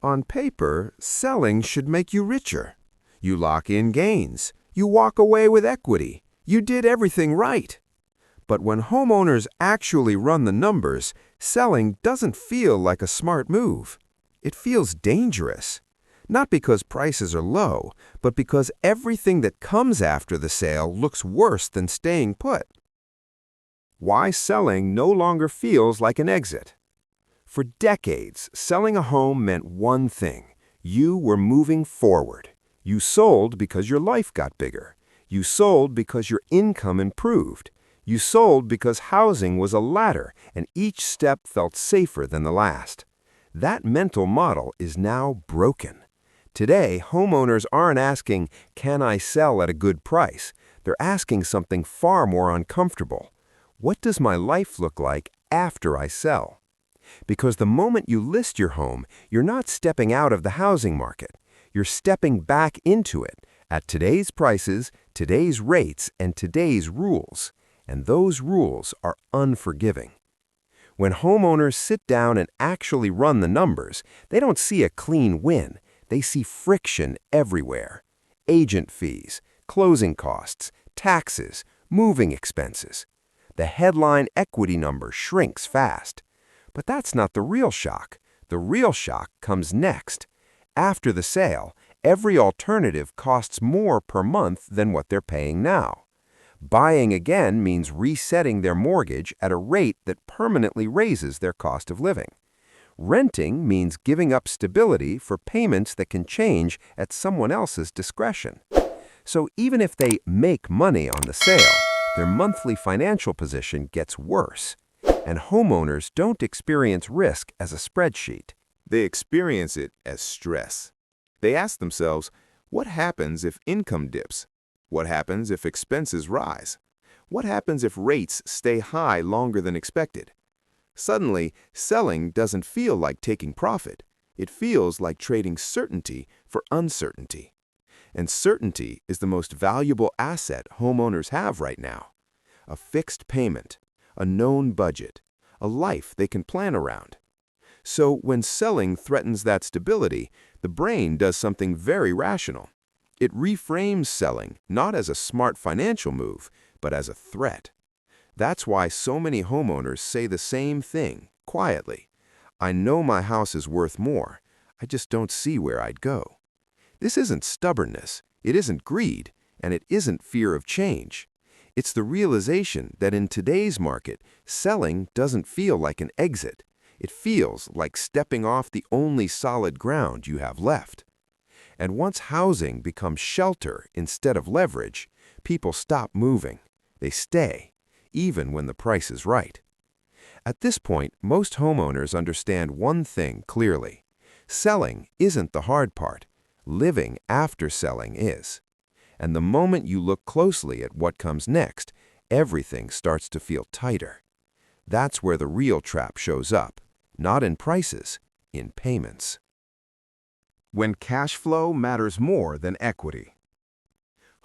On paper, selling should make you richer. You lock in gains. You walk away with equity. You did everything right. But when homeowners actually run the numbers, selling doesn't feel like a smart move. It feels dangerous. Not because prices are low, but because everything that comes after the sale looks worse than staying put. Why selling no longer feels like an exit. For decades, selling a home meant one thing. You were moving forward. You sold because your life got bigger. You sold because your income improved. You sold because housing was a ladder and each step felt safer than the last. That mental model is now broken. Today, homeowners aren't asking, "Can I sell at a good price?" They're asking something far more uncomfortable. What does my life look like after I sell? Because the moment you list your home, you're not stepping out of the housing market. You're stepping back into it at today's prices, today's rates, and today's rules. And those rules are unforgiving. When homeowners sit down and actually run the numbers, they don't see a clean win. They see friction everywhere. Agent fees, closing costs, taxes, moving expenses. The headline equity number shrinks fast. But that's not the real shock. The real shock comes next. After the sale, every alternative costs more per month than what they're paying now. Buying again means resetting their mortgage at a rate that permanently raises their cost of living. Renting means giving up stability for payments that can change at someone else's discretion. So even if they make money on the sale, their monthly financial position gets worse. And homeowners don't experience risk as a spreadsheet. They experience it as stress. They ask themselves, what happens if income dips? What happens if expenses rise? What happens if rates stay high longer than expected? Suddenly, selling doesn't feel like taking profit. It feels like trading certainty for uncertainty. And certainty is the most valuable asset homeowners have right now. A fixed payment, a known budget, a life they can plan around. So when selling threatens that stability, the brain does something very rational. It reframes selling not as a smart financial move, but as a threat. That's why so many homeowners say the same thing, quietly. I know my house is worth more. I just don't see where I'd go. This isn't stubbornness, it isn't greed, and it isn't fear of change. It's the realization that in today's market, selling doesn't feel like an exit. It feels like stepping off the only solid ground you have left. And once housing becomes shelter instead of leverage, people stop moving. They stay, even when the price is right. At this point, most homeowners understand one thing clearly. Selling isn't the hard part. Living after selling is. And the moment you look closely at what comes next, everything starts to feel tighter. That's where the real trap shows up, not in prices, in payments. When cash flow matters more than equity.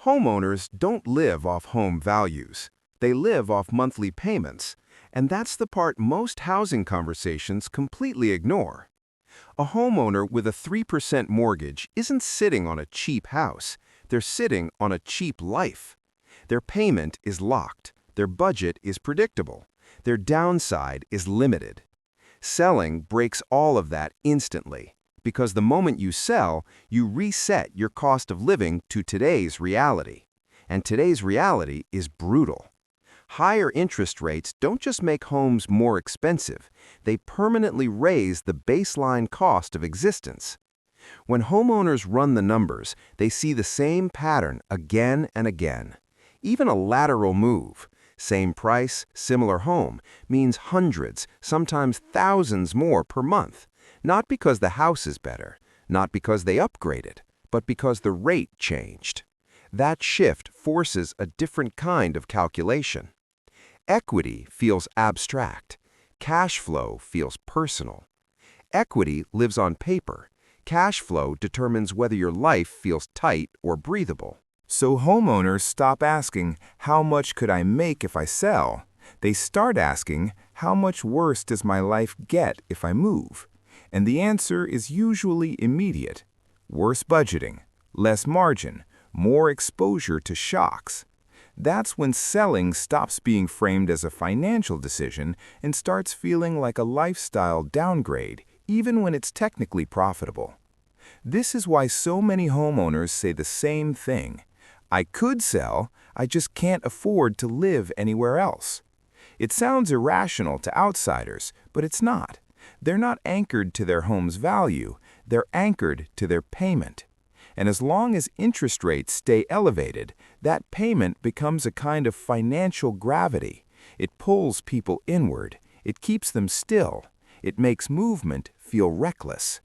Homeowners don't live off home values. They live off monthly payments, and that's the part most housing conversations completely ignore. A homeowner with a 3% mortgage isn't sitting on a cheap house. They're sitting on a cheap life. Their payment is locked. Their budget is predictable. Their downside is limited. Selling breaks all of that instantly. Because the moment you sell, you reset your cost of living to today's reality. And today's reality is brutal. Higher interest rates don't just make homes more expensive, they permanently raise the baseline cost of existence. When homeowners run the numbers, they see the same pattern again and again. Even a lateral move, same price, similar home, means hundreds, sometimes thousands more per month. Not because the house is better, not because they upgraded, but because the rate changed. That shift forces a different kind of calculation. Equity feels abstract. Cash flow feels personal. Equity lives on paper. Cash flow determines whether your life feels tight or breathable. So homeowners stop asking, how much could I make if I sell? They start asking, how much worse does my life get if I move? And the answer is usually immediate: worse budgeting, less margin, more exposure to shocks. That's when selling stops being framed as a financial decision and starts feeling like a lifestyle downgrade, even when it's technically profitable. This is why so many homeowners say the same thing: I could sell, I just can't afford to live anywhere else. It sounds irrational to outsiders, but it's not. They're not anchored to their home's value, they're anchored to their payment. And as long as interest rates stay elevated, that payment becomes a kind of financial gravity. It pulls people inward, it keeps them still, it makes movement feel reckless.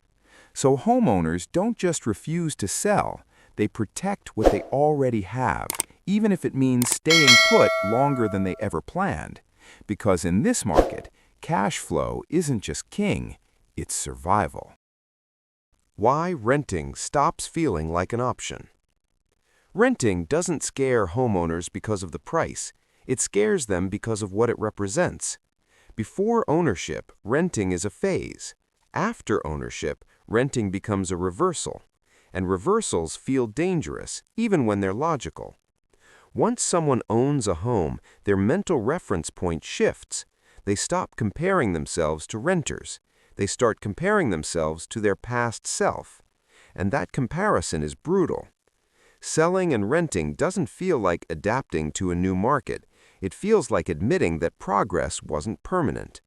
So homeowners don't just refuse to sell, they protect what they already have, even if it means staying put longer than they ever planned. Because in this market, cash flow isn't just king, it's survival. Why renting stops feeling like an option. Renting doesn't scare homeowners because of the price. It scares them because of what it represents. Before ownership, renting is a phase. After ownership, renting becomes a reversal. And reversals feel dangerous, even when they're logical. Once someone owns a home, their mental reference point shifts. They stop comparing themselves to renters. They start comparing themselves to their past self. And that comparison is brutal. Selling and renting doesn't feel like adapting to a new market. It feels like admitting that progress wasn't permanent.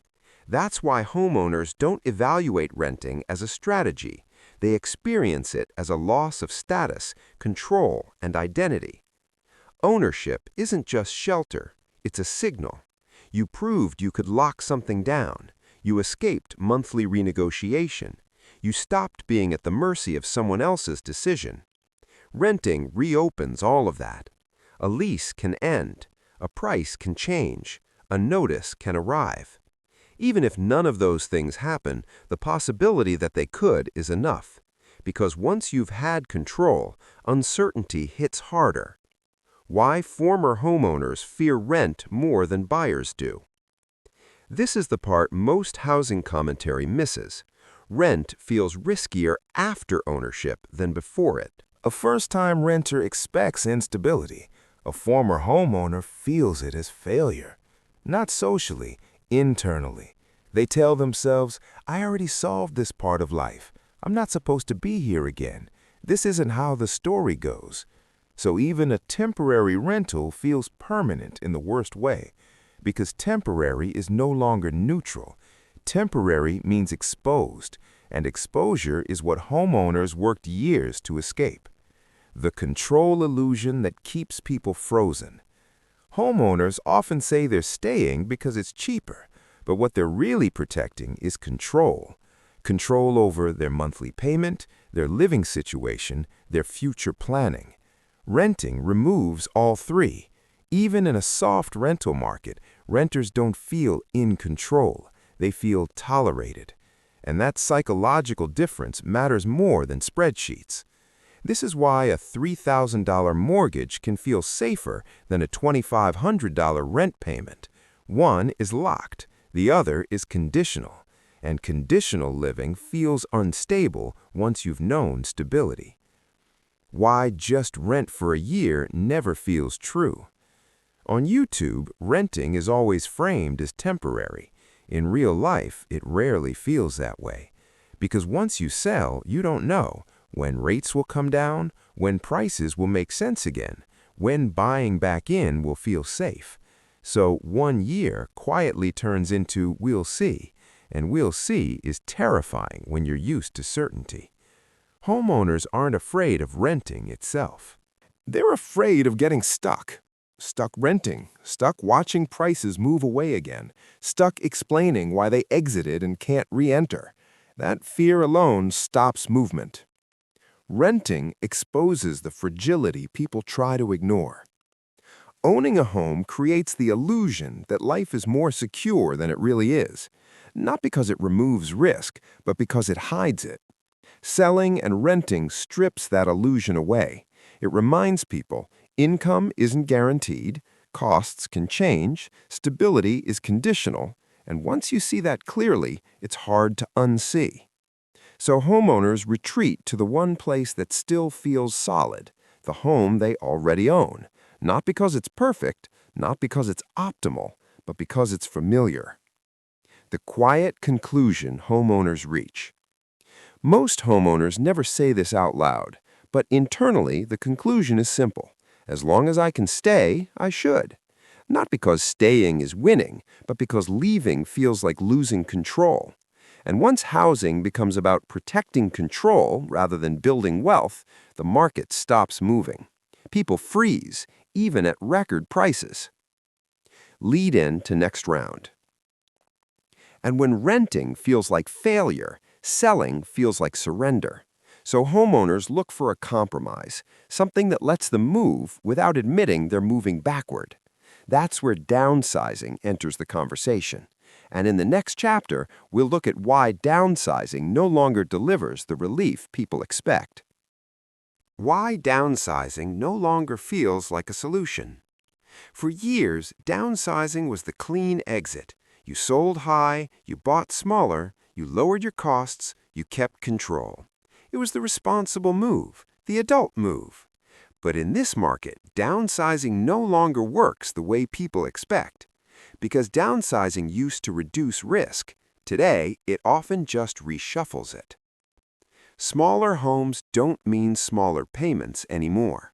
That's why homeowners don't evaluate renting as a strategy. They experience it as a loss of status, control, and identity. Ownership isn't just shelter, it's a signal. You proved you could lock something down. You escaped monthly renegotiation. You stopped being at the mercy of someone else's decision. Renting reopens all of that. A lease can end. A price can change. A notice can arrive. Even if none of those things happen, the possibility that they could is enough. Because once you've had control, uncertainty hits harder. Why former homeowners fear rent more than buyers do. This is the part most housing commentary misses. Rent feels riskier after ownership than before it. A first-time renter expects instability. A former homeowner feels it as failure. Not socially, internally. They tell themselves, I already solved this part of life. I'm not supposed to be here again. This isn't how the story goes. So even a temporary rental feels permanent in the worst way, because temporary is no longer neutral. Temporary means exposed, and exposure is what homeowners worked years to escape. The control illusion that keeps people frozen. Homeowners often say they're staying because it's cheaper, but what they're really protecting is control. Control over their monthly payment, their living situation, their future planning. Renting removes all three. Even in a soft rental market, renters don't feel in control. They feel tolerated. And that psychological difference matters more than spreadsheets. This is why a $3,000 mortgage can feel safer than a $2,500 rent payment. One is locked, the other is conditional. And conditional living feels unstable once you've known stability. Why just rent for a year never feels true. On YouTube, renting is always framed as temporary. In real life, it rarely feels that way. Because once you sell, you don't know when rates will come down, when prices will make sense again, when buying back in will feel safe. So 1 year quietly turns into we'll see, and we'll see is terrifying when you're used to certainty. Homeowners aren't afraid of renting itself. They're afraid of getting stuck. Stuck renting, stuck watching prices move away again, stuck explaining why they exited and can't re-enter. That fear alone stops movement. Renting exposes the fragility people try to ignore. Owning a home creates the illusion that life is more secure than it really is, not because it removes risk, but because it hides it. Selling and renting strips that illusion away. It reminds people income isn't guaranteed, costs can change, stability is conditional, and once you see that clearly, it's hard to unsee. So homeowners retreat to the one place that still feels solid, the home they already own, not because it's perfect, not because it's optimal, but because it's familiar. The quiet conclusion homeowners reach. Most homeowners never say this out loud, but internally the conclusion is simple. As long as I can stay, I should. Not because staying is winning, but because leaving feels like losing control. And once housing becomes about protecting control rather than building wealth, the market stops moving. People freeze, even at record prices. Lead in to next round. And when renting feels like failure, selling feels like surrender. So homeowners look for a compromise, something that lets them move without admitting they're moving backward. That's where downsizing enters the conversation. And in the next chapter, we'll look at why downsizing no longer delivers the relief people expect. Why downsizing no longer feels like a solution. For years, downsizing was the clean exit. You sold high, you bought smaller, you lowered your costs, you kept control. It was the responsible move, the adult move. But in this market, downsizing no longer works the way people expect. Because downsizing used to reduce risk, today it often just reshuffles it. Smaller homes don't mean smaller payments anymore.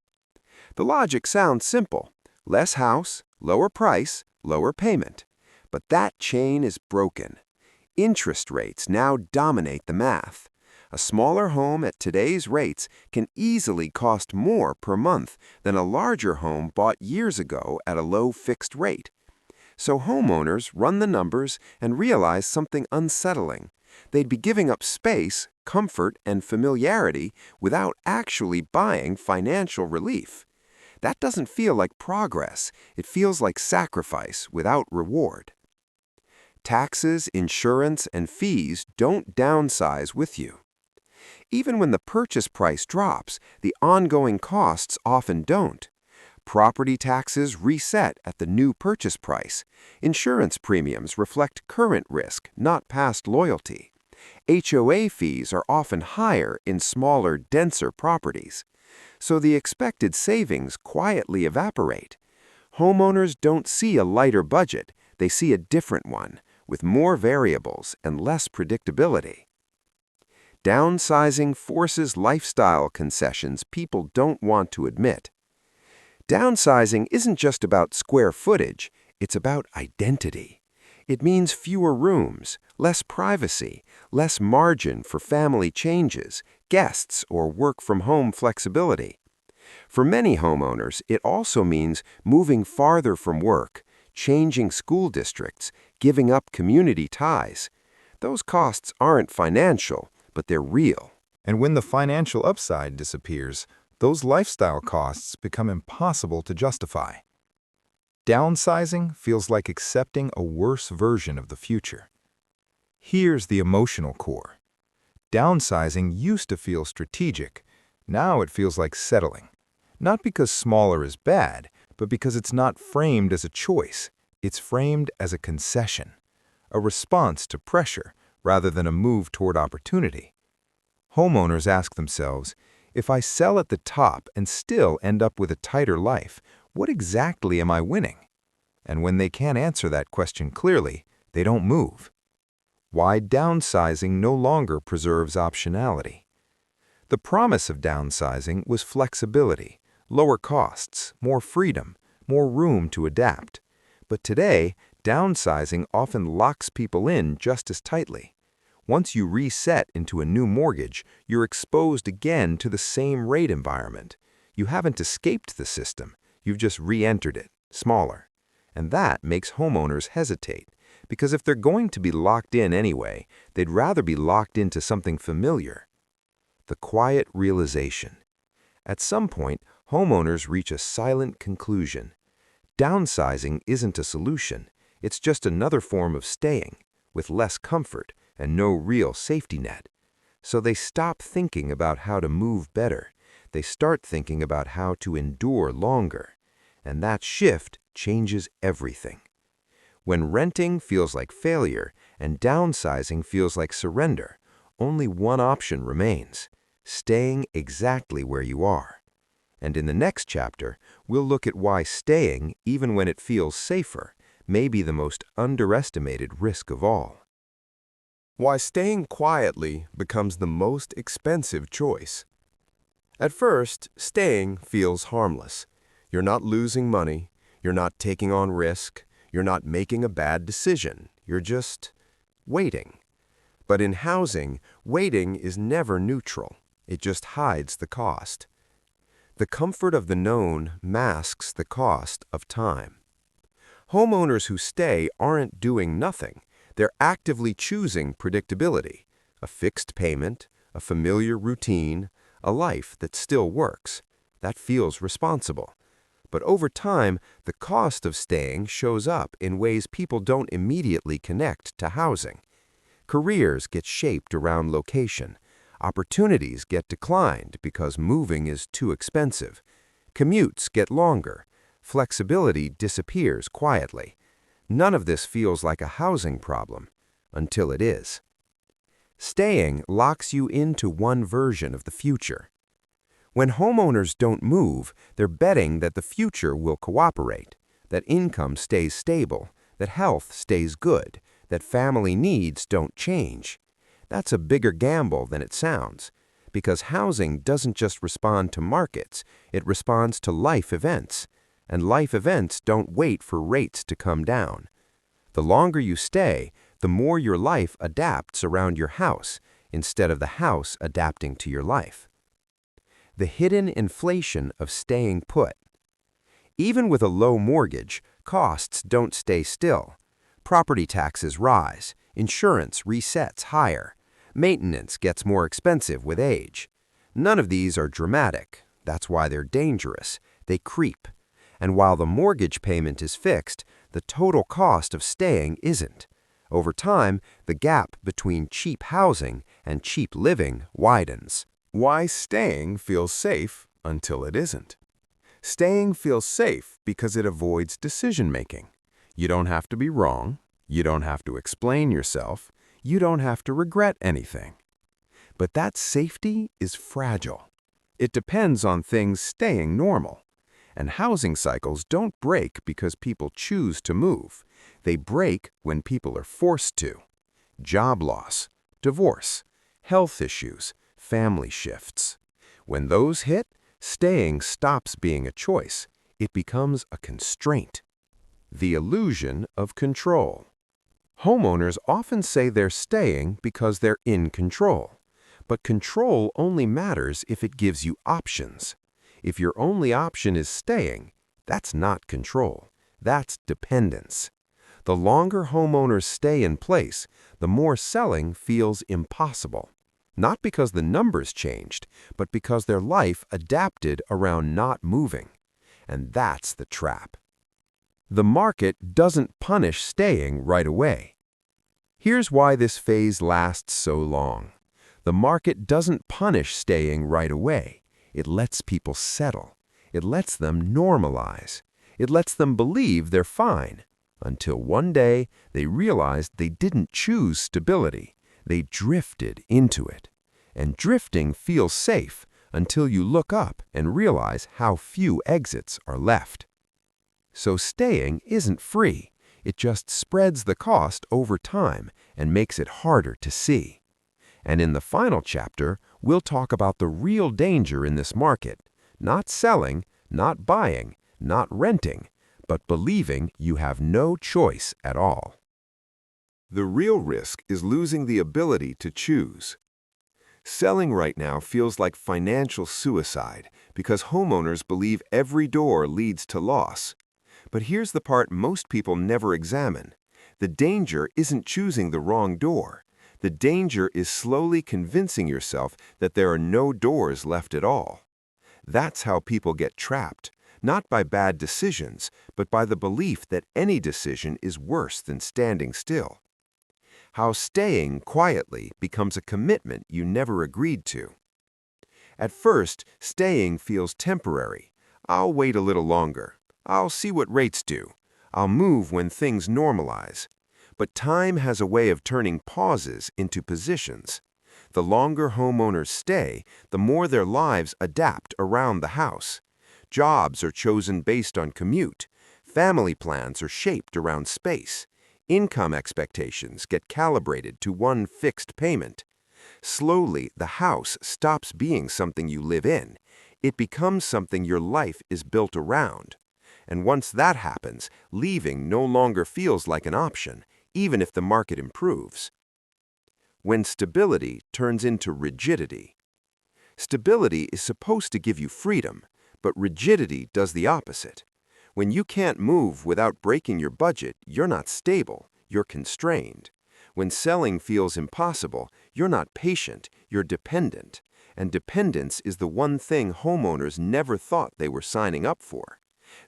The logic sounds simple. Less house, lower price, lower payment. But that chain is broken. Interest rates now dominate the math. A smaller home at today's rates can easily cost more per month than a larger home bought years ago at a low fixed rate. So homeowners run the numbers and realize something unsettling. They'd be giving up space, comfort, and familiarity without actually buying financial relief. That doesn't feel like progress. It feels like sacrifice without reward. Taxes, insurance, and fees don't downsize with you. Even when the purchase price drops, the ongoing costs often don't. Property taxes reset at the new purchase price. Insurance premiums reflect current risk, not past loyalty. HOA fees are often higher in smaller, denser properties. So the expected savings quietly evaporate. Homeowners don't see a lighter budget, they see a different one, with more variables and less predictability. Downsizing forces lifestyle concessions people don't want to admit. Downsizing isn't just about square footage, it's about identity. It means fewer rooms, less privacy, less margin for family changes, guests, or work-from-home flexibility. For many homeowners, it also means moving farther from work, changing school districts, giving up community ties. Those costs aren't financial, but they're real. And when the financial upside disappears, those lifestyle costs become impossible to justify. Downsizing feels like accepting a worse version of the future. Here's the emotional core. Downsizing used to feel strategic. Now it feels like settling. Not because smaller is bad, but because it's not framed as a choice. It's framed as a concession, a response to pressure rather than a move toward opportunity. Homeowners ask themselves, if I sell at the top and still end up with a tighter life, what exactly am I winning? And when they can't answer that question clearly, they don't move. Why downsizing no longer preserves optionality. The promise of downsizing was flexibility, lower costs, more freedom, more room to adapt. But today, downsizing often locks people in just as tightly. Once you reset into a new mortgage, you're exposed again to the same rate environment. You haven't escaped the system, you've just re-entered it, smaller. And that makes homeowners hesitate, because if they're going to be locked in anyway, they'd rather be locked into something familiar. The quiet realization. At some point, homeowners reach a silent conclusion. Downsizing isn't a solution, it's just another form of staying, with less comfort and no real safety net. So they stop thinking about how to move better. They start thinking about how to endure longer. And that shift changes everything. When renting feels like failure and downsizing feels like surrender, only one option remains: staying exactly where you are. And in the next chapter, we'll look at why staying, even when it feels safer, may be the most underestimated risk of all. Why staying quietly becomes the most expensive choice. At first, staying feels harmless. You're not losing money, you're not taking on risk, you're not making a bad decision, you're just waiting. But in housing, waiting is never neutral. It just hides the cost. The comfort of the known masks the cost of time. Homeowners who stay aren't doing nothing. They're actively choosing predictability, a fixed payment, a familiar routine, a life that still works. That feels responsible. But over time, the cost of staying shows up in ways people don't immediately connect to housing. Careers get shaped around location. Opportunities get declined because moving is too expensive. Commutes get longer. Flexibility disappears quietly. None of this feels like a housing problem, until it is. Staying locks you into one version of the future. When homeowners don't move, they're betting that the future will cooperate, that income stays stable, that health stays good, that family needs don't change. That's a bigger gamble than it sounds, because housing doesn't just respond to markets, it responds to life events. And life events don't wait for rates to come down. The longer you stay, the more your life adapts around your house, instead of the house adapting to your life. The hidden inflation of staying put. Even with a low mortgage, costs don't stay still. Property taxes rise, insurance resets higher, maintenance gets more expensive with age. None of these are dramatic. That's why they're dangerous. They creep. And while the mortgage payment is fixed, the total cost of staying isn't. Over time, the gap between cheap housing and cheap living widens. Why staying feels safe until it isn't. Staying feels safe because it avoids decision-making. You don't have to be wrong. You don't have to explain yourself. You don't have to regret anything. But that safety is fragile. It depends on things staying normal. And housing cycles don't break because people choose to move. They break when people are forced to. Job loss, divorce, health issues, family shifts. When those hit, staying stops being a choice. It becomes a constraint. The illusion of control. Homeowners often say they're staying because they're in control. But control only matters if it gives you options. If your only option is staying, that's not control. That's dependence. The longer homeowners stay in place, the more selling feels impossible. Not because the numbers changed, but because their life adapted around not moving. And that's the trap. The market doesn't punish staying right away. Here's why this phase lasts so long. The market doesn't punish staying right away. It lets people settle. It lets them normalize. It lets them believe they're fine. Until one day, they realized they didn't choose stability. They drifted into it. And drifting feels safe until you look up and realize how few exits are left. So staying isn't free. It just spreads the cost over time and makes it harder to see. And in the final chapter, we'll talk about the real danger in this market. Not selling, not buying, not renting, but believing you have no choice at all. The real risk is losing the ability to choose. Selling right now feels like financial suicide because homeowners believe every door leads to loss. But here's the part most people never examine. The danger isn't choosing the wrong door. The danger is slowly convincing yourself that there are no doors left at all. That's how people get trapped, not by bad decisions, but by the belief that any decision is worse than standing still. How staying quietly becomes a commitment you never agreed to. At first, staying feels temporary. I'll wait a little longer. I'll see what rates do. I'll move when things normalize. But time has a way of turning pauses into positions. The longer homeowners stay, the more their lives adapt around the house. Jobs are chosen based on commute. Family plans are shaped around space. Income expectations get calibrated to one fixed payment. Slowly, the house stops being something you live in. It becomes something your life is built around. And once that happens, leaving no longer feels like an option, even if the market improves. When stability turns into rigidity. Stability is supposed to give you freedom, but rigidity does the opposite. When you can't move without breaking your budget, you're not stable, you're constrained. When selling feels impossible, you're not patient, you're dependent. And dependence is the one thing homeowners never thought they were signing up for.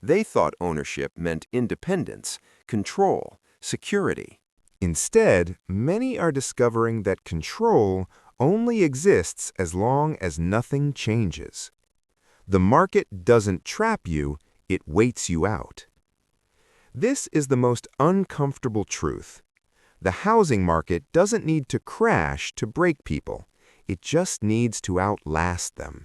They thought ownership meant independence, control, security. Instead, many are discovering that control only exists as long as nothing changes. The market doesn't trap you, it waits you out. This is the most uncomfortable truth. The housing market doesn't need to crash to break people. It just needs to outlast them.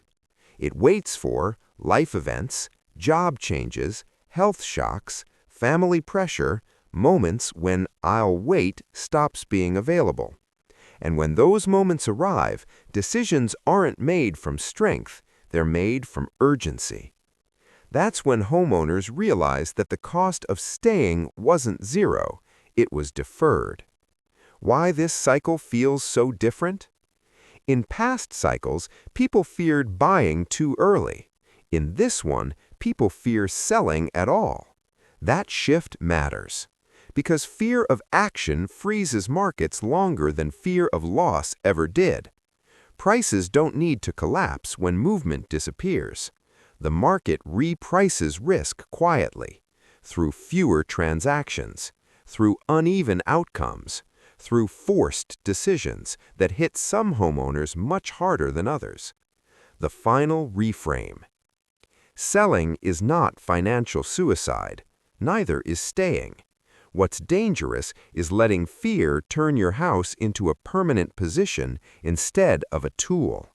It waits for life events, job changes, health shocks, family pressure, moments when "I'll wait" stops being available. And when those moments arrive, decisions aren't made from strength, they're made from urgency. That's when homeowners realize that the cost of staying wasn't zero, it was deferred. Why this cycle feels so different? In past cycles, people feared buying too early. In this one, people fear selling at all. That shift matters, because fear of action freezes markets longer than fear of loss ever did. Prices don't need to collapse when movement disappears. The market reprices risk quietly, through fewer transactions, through uneven outcomes, through forced decisions that hit some homeowners much harder than others. The final reframe. Selling is not financial suicide, neither is staying. What's dangerous is letting fear turn your house into a permanent position instead of a tool.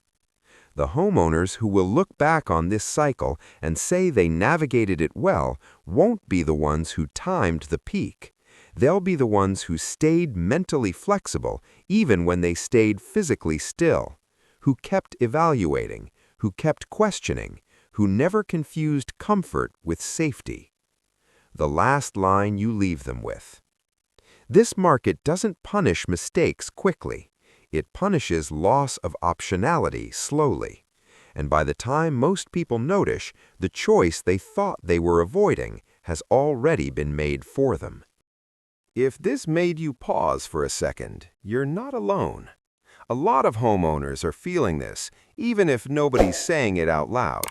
The homeowners who will look back on this cycle and say they navigated it well won't be the ones who timed the peak. They'll be the ones who stayed mentally flexible even when they stayed physically still, who kept evaluating, who kept questioning, who never confused comfort with safety. The last line you leave them with. This market doesn't punish mistakes quickly. It punishes loss of optionality slowly. And by the time most people notice, the choice they thought they were avoiding has already been made for them. If this made you pause for a second, you're not alone. A lot of homeowners are feeling this, even if nobody's saying it out loud.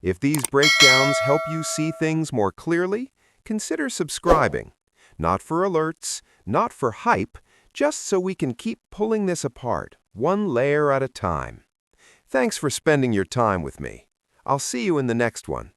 If these breakdowns help you see things more clearly, consider subscribing. Not for alerts, not for hype, just so we can keep pulling this apart, one layer at a time. Thanks for spending your time with me. I'll see you in the next one.